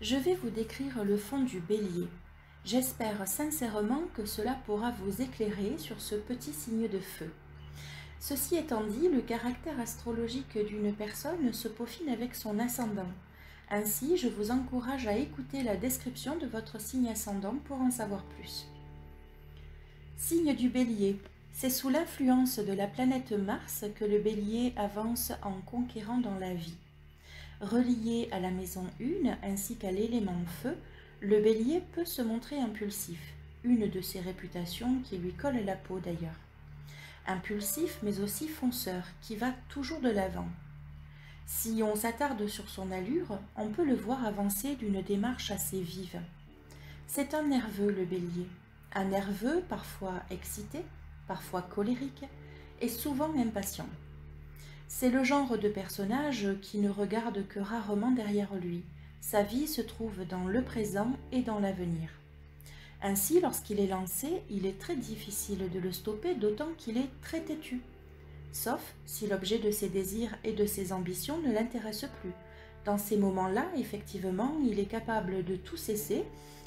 Je vais vous décrire le fond du Bélier. J'espère sincèrement que cela pourra vous éclairer sur ce petit signe de feu. Ceci étant dit, le caractère astrologique d'une personne se peaufine avec son ascendant. Ainsi, je vous encourage à écouter la description de votre signe ascendant pour en savoir plus. Signe du Bélier. C'est sous l'influence de la planète Mars que le Bélier avance en conquérant dans la vie. Relié à la maison 1 ainsi qu'à l'élément feu, le Bélier peut se montrer impulsif, une de ses réputations qui lui colle à la peau d'ailleurs. Impulsif mais aussi fonceur, qui va toujours de l'avant. Si on s'attarde sur son allure, on peut le voir avancer d'une démarche assez vive. C'est un nerveux le Bélier, un nerveux parfois excité, parfois colérique et souvent impatient. C'est le genre de personnage qui ne regarde que rarement derrière lui. Sa vie se trouve dans le présent et dans l'avenir. Ainsi, lorsqu'il est lancé, il est très difficile de le stopper, d'autant qu'il est très têtu. Sauf si l'objet de ses désirs et de ses ambitions ne l'intéresse plus. Dans ces moments-là, effectivement, il est capable de tout cesser,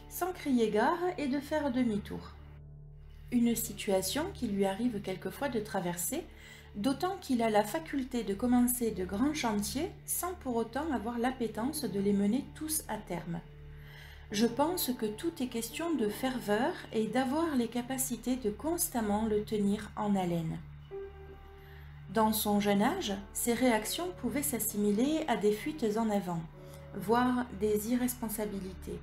sans crier gare et de faire demi-tour. Une situation qui lui arrive quelquefois de traverser, d'autant qu'il a la faculté de commencer de grands chantiers sans pour autant avoir l'appétence de les mener tous à terme. Je pense que tout est question de ferveur et d'avoir les capacités de constamment le tenir en haleine. Dans son jeune âge, ses réactions pouvaient s'assimiler à des fuites en avant, voire des irresponsabilités,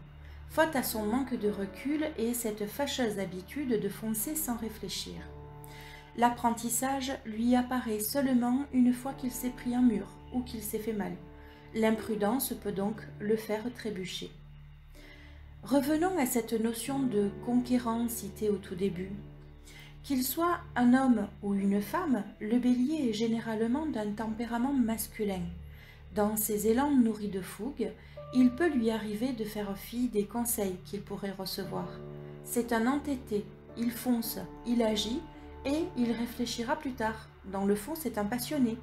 faute à son manque de recul et cette fâcheuse habitude de foncer sans réfléchir. L'apprentissage lui apparaît seulement une fois qu'il s'est pris un mur ou qu'il s'est fait mal. L'imprudence peut donc le faire trébucher. Revenons à cette notion de conquérant citée au tout début. Qu'il soit un homme ou une femme, le Bélier est généralement d'un tempérament masculin. Dans ses élans nourris de fougue, il peut lui arriver de faire fi des conseils qu'il pourrait recevoir. C'est un entêté, il fonce, il agit, et il réfléchira plus tard. Dans le fond, c'est un passionné.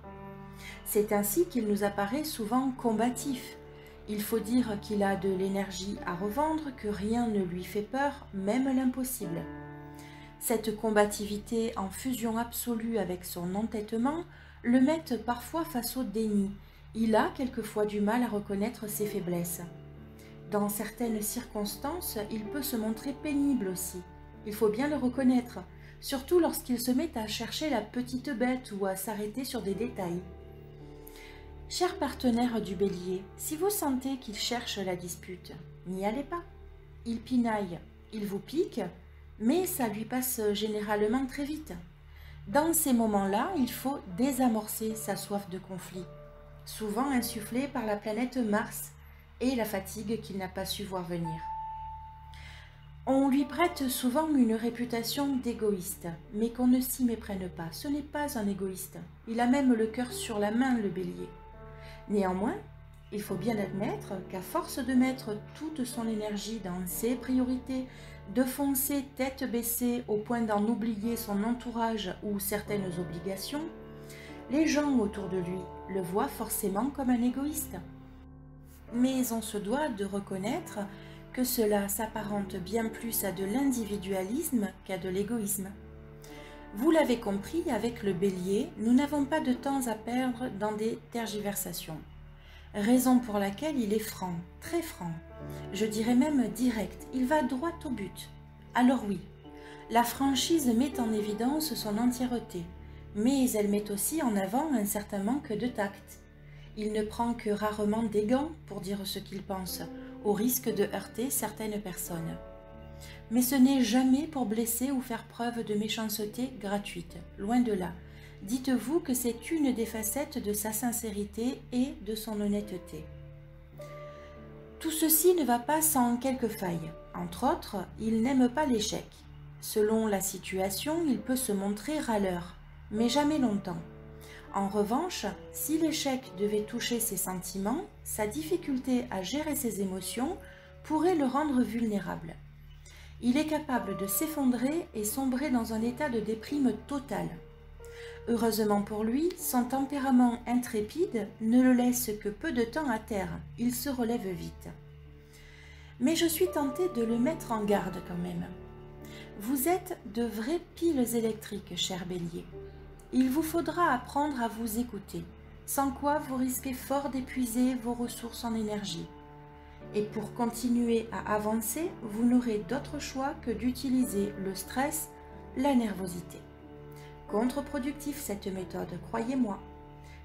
C'est ainsi qu'il nous apparaît souvent combatif. Il faut dire qu'il a de l'énergie à revendre, que rien ne lui fait peur, même l'impossible. Cette combativité en fusion absolue avec son entêtement le met parfois face au déni. Il a quelquefois du mal à reconnaître ses faiblesses. Dans certaines circonstances, il peut se montrer pénible aussi. Il faut bien le reconnaître, surtout lorsqu'il se met à chercher la petite bête ou à s'arrêter sur des détails. Cher partenaire du Bélier, si vous sentez qu'il cherche la dispute, n'y allez pas. Il pinaille, il vous pique, mais ça lui passe généralement très vite. Dans ces moments-là, il faut désamorcer sa soif de conflit, souvent insufflée par la planète Mars et la fatigue qu'il n'a pas su voir venir. On lui prête souvent une réputation d'égoïste, mais qu'on ne s'y méprenne pas. Ce n'est pas un égoïste. Il a même le cœur sur la main, le Bélier. Néanmoins, il faut bien admettre qu'à force de mettre toute son énergie dans ses priorités, de foncer tête baissée au point d'en oublier son entourage ou certaines obligations, les gens autour de lui le voient forcément comme un égoïste. Mais on se doit de reconnaître que cela s'apparente bien plus à de l'individualisme qu'à de l'égoïsme. Vous l'avez compris, avec le Bélier, nous n'avons pas de temps à perdre dans des tergiversations. Raison pour laquelle il est franc, très franc, je dirais même direct, il va droit au but. Alors oui, la franchise met en évidence son entièreté, mais elle met aussi en avant un certain manque de tact. Il ne prend que rarement des gants pour dire ce qu'il pense, au risque de heurter certaines personnes. Mais ce n'est jamais pour blesser ou faire preuve de méchanceté gratuite, loin de là. Dites-vous que c'est une des facettes de sa sincérité et de son honnêteté. Tout ceci ne va pas sans quelques failles. Entre autres, il n'aime pas l'échec. Selon la situation, il peut se montrer râleur, mais jamais longtemps. En revanche, si l'échec devait toucher ses sentiments, sa difficulté à gérer ses émotions pourrait le rendre vulnérable. Il est capable de s'effondrer et sombrer dans un état de déprime totale. Heureusement pour lui, son tempérament intrépide ne le laisse que peu de temps à terre, il se relève vite. mais je suis tentée de le mettre en garde quand même. Vous êtes de vraies piles électriques, cher Bélier. Il vous faudra apprendre à vous écouter, sans quoi vous risquez fort d'épuiser vos ressources en énergie. Et pour continuer à avancer, vous n'aurez d'autre choix que d'utiliser le stress, la nervosité. Contre-productif cette méthode, croyez-moi.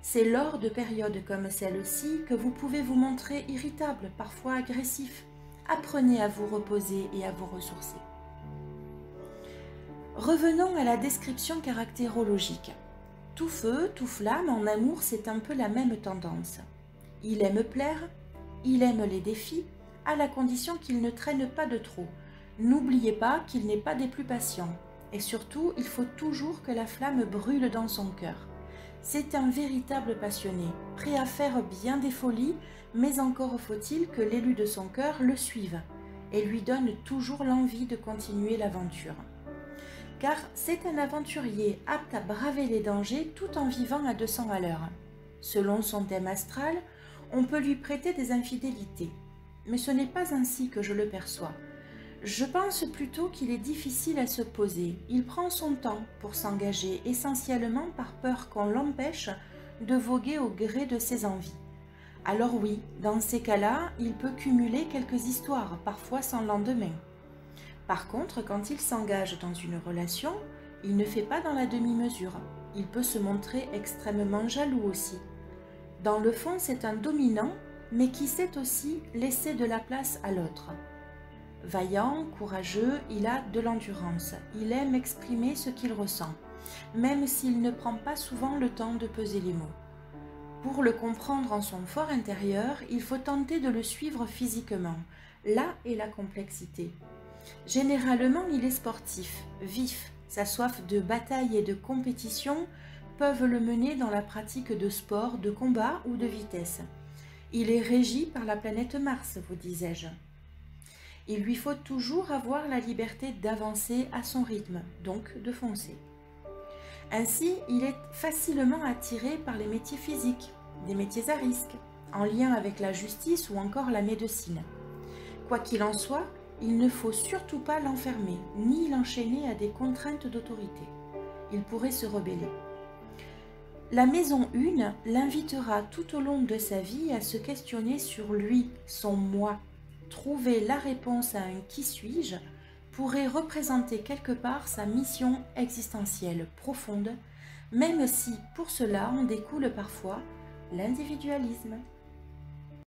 C'est lors de périodes comme celle-ci que vous pouvez vous montrer irritable, parfois agressif. Apprenez à vous reposer et à vous ressourcer. Revenons à la description caractérologique. Tout feu, tout flamme, en amour, c'est un peu la même tendance. Il aime plaire, il aime les défis, à la condition qu'il ne traîne pas de trop. N'oubliez pas qu'il n'est pas des plus patients. Et surtout, il faut toujours que la flamme brûle dans son cœur. C'est un véritable passionné, prêt à faire bien des folies, mais encore faut-il que l'élu de son cœur le suive et lui donne toujours l'envie de continuer l'aventure. Car c'est un aventurier apte à braver les dangers tout en vivant à 200 à l'heure. Selon son thème astral, on peut lui prêter des infidélités. Mais ce n'est pas ainsi que je le perçois. Je pense plutôt qu'il est difficile à se poser. Il prend son temps pour s'engager, essentiellement par peur qu'on l'empêche de voguer au gré de ses envies. Alors oui, dans ces cas-là, il peut cumuler quelques histoires, parfois sans lendemain. Par contre, quand il s'engage dans une relation, il ne fait pas dans la demi-mesure. Il peut se montrer extrêmement jaloux aussi. Dans le fond, c'est un dominant, mais qui sait aussi laisser de la place à l'autre. Vaillant, courageux, il a de l'endurance. Il aime exprimer ce qu'il ressent, même s'il ne prend pas souvent le temps de peser les mots. Pour le comprendre en son fort intérieur, il faut tenter de le suivre physiquement. Là est la complexité. Généralement, il est sportif, vif. Sa soif de bataille et de compétition peuvent le mener dans la pratique de sport, de combat ou de vitesse. Il est régi par la planète Mars, vous disais-je. Il lui faut toujours avoir la liberté d'avancer à son rythme, donc de foncer. Ainsi, il est facilement attiré par les métiers physiques, des métiers à risque, en lien avec la justice ou encore la médecine. Quoi qu'il en soit, il ne faut surtout pas l'enfermer, ni l'enchaîner à des contraintes d'autorité. Il pourrait se rebeller. La maison 1 l'invitera tout au long de sa vie à se questionner sur lui, son moi. Trouver la réponse à un « qui suis-je » pourrait représenter quelque part sa mission existentielle profonde, même si pour cela en découle parfois l'individualisme.